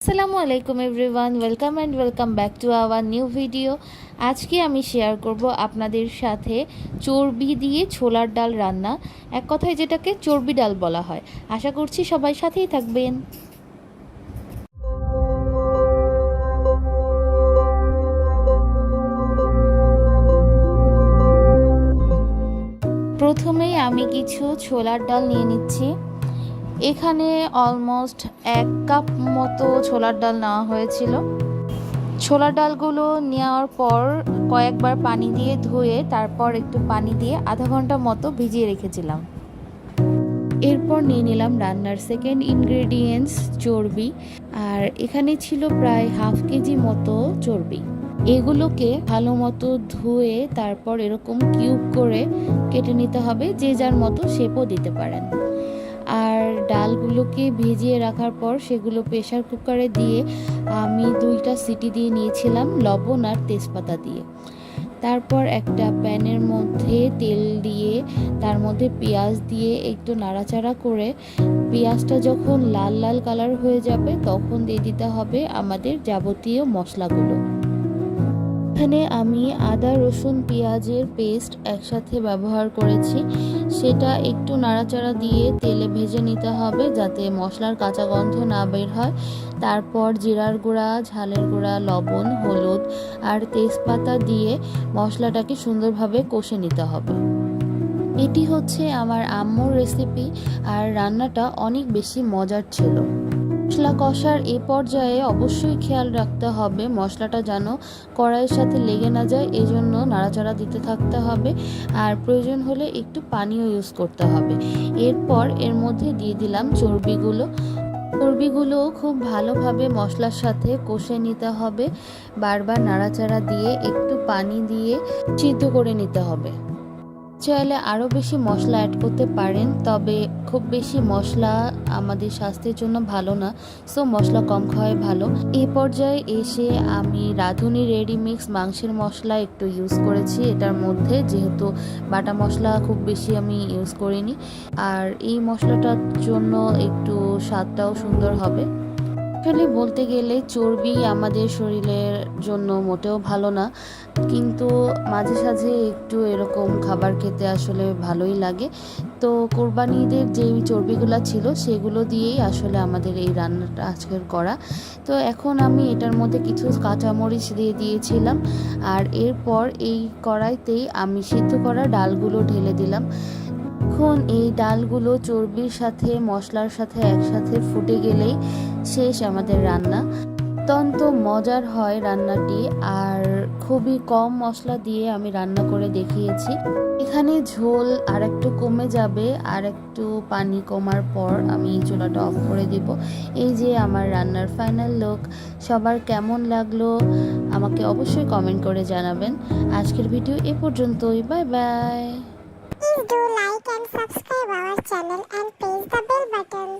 আসসালামু আলাইকুম everyone, welcome back to our new video. আজকে আমি শেয়ার করব আপনাদের সাথে চর্বি দিয়ে ছোলার ডাল রান্না, এক কথায় যেটাকে চর্বি ডাল বলা হয়। আশা করছি সবাই সাথেই থাকবেন। প্রথমেই আমি কিছু ছোলার ডাল নিয়ে নিচ্ছি। এখানে অলমোস্ট 1 কাপ মতো ছোলার ডাল নেওয়া হয়েছিল। ছোলার ডালগুলো নেওয়ার পর কয়েকবার পানি দিয়ে ধুয়ে তারপর একটু পানি দিয়ে আধা ঘন্টা মতো ভিজিয়ে রেখেছিলাম। এরপর নিয়ে নিলাম রান্নার সেকেন্ড ইনগ্রেডিয়েন্টস, চর্বি। আর এখানে ছিল প্রায় হাফ কেজি মতো চর্বি। এগুলোকে ভালো মতো ধুয়ে তারপর এরকম কিউব করে কেটে নিতে হবে, যে যার মতো শেপও দিতে পারেন। আর ডালগুলোকে ভিজিয়ে রাখার পর সেগুলো প্রেসার কুকারে দিয়ে আমি 2টা সিটি দিয়ে নিয়েছিলাম লবণ আর তেজপাতা দিয়ে। তারপর একটা প্যানের মধ্যে তেল দিয়ে তার মধ্যে পেঁয়াজ দিয়ে একটু নাড়াচাড়া করে পেঁয়াজটা যখন লাল লাল কালার হয়ে যাবে তখন দিয়ে দিতে হবে আমাদের যাবতীয় মশলাগুলো। এখানে আমি আদা রসুন পেঁয়াজের পেস্ট একসাথে ব্যবহার করেছি, সেটা একটু নাড়াচাড়া দিয়ে তেলে ভেজে নিতে হবে যাতে মশলার কাঁচা গন্ধ না বের হয়। তারপর জিরার গুঁড়া, ঝালের গুঁড়া, লবণ, হলুদ আর তেজপাতা দিয়ে মশলাটাকে সুন্দরভাবে কষে নিতে হবে। এটি হচ্ছে আমার আম্মুর রেসিপি আর রান্নাটা অনেক বেশি মজার ছিল। মশলা কষার এ পর্যায়ে অবশ্যই খেয়াল রাখতে হবে মশলাটা যেন কড়াইয়ের সাথে লেগে না যায়, এজন্য নাড়াচাড়া দিতে থাকতে হবে। আর প্রয়োজন হলে একটু পানিও ইউজ করতে হবে। এরপর এর মধ্যে দিয়ে দিলাম চর্বিগুলো খুব ভালোভাবে মশলার সাথে কষে নিতে হবে। বারবার নাড়াচাড়া দিয়ে একটু পানি দিয়ে সিদ্ধ করে নিতে হবে। চাইলে আরও বেশি মশলা অ্যাড করতে পারেন, তবে খুব বেশি মশলা আমাদের স্বাস্থ্যের জন্য ভালো না, সো মশলা কম খাওয়াই ভালো। এই পর্যায়ে এসে আমি রাঁধুনি রেডিমিক্স মাংসের মশলা একটু ইউজ করেছি এটার মধ্যে, যেহেতু বাটা মশলা খুব বেশি আমি ইউজ করিনি। আর এই মশলাটার জন্য একটু স্বাদটাও সুন্দর হবে। আসলে বলতে গেলে চর্বি আমাদের শরীরের জন্য মোটেও ভালো না, কিন্তু মাঝে সাঝে একটু এরকম খাবার খেতে আসলে ভালোই লাগে। তো কোরবানি ঈদের যেই চর্বিগুলো ছিল সেগুলো দিয়েই আসলে আমাদের এই রান্নাটা আজকের করা। তো এখন আমি এটার মধ্যে কিছু কাঁচামরিচ দিয়ে দিয়েছিলাম। আর এরপর এই কড়াইতেই আমি সিদ্ধ করা ডালগুলো ঢেলে দিলাম। এখন এই ডালগুলো চর্বির সাথে মশলার সাথে একসাথে ফুটে গেলেই শেষ আমাদের রান্না। অত্যন্ত মজার হয় রান্নাটি, আর খুবই কম মশলা দিয়ে আমি রান্না করে দেখিয়েছি। এখানে ঝোল আর একটু কমে যাবে, আর একটু পানি কমার পর আমি চুলাটা অফ করে দিব। এই যে আমার রান্নার ফাইনাল লুক। সবার কেমন লাগলো আমাকে অবশ্যই কমেন্ট করে জানাবেন। আজকের ভিডিও এ পর্যন্তই। Bye bye. Please do like and subscribe our channel and press the bell button.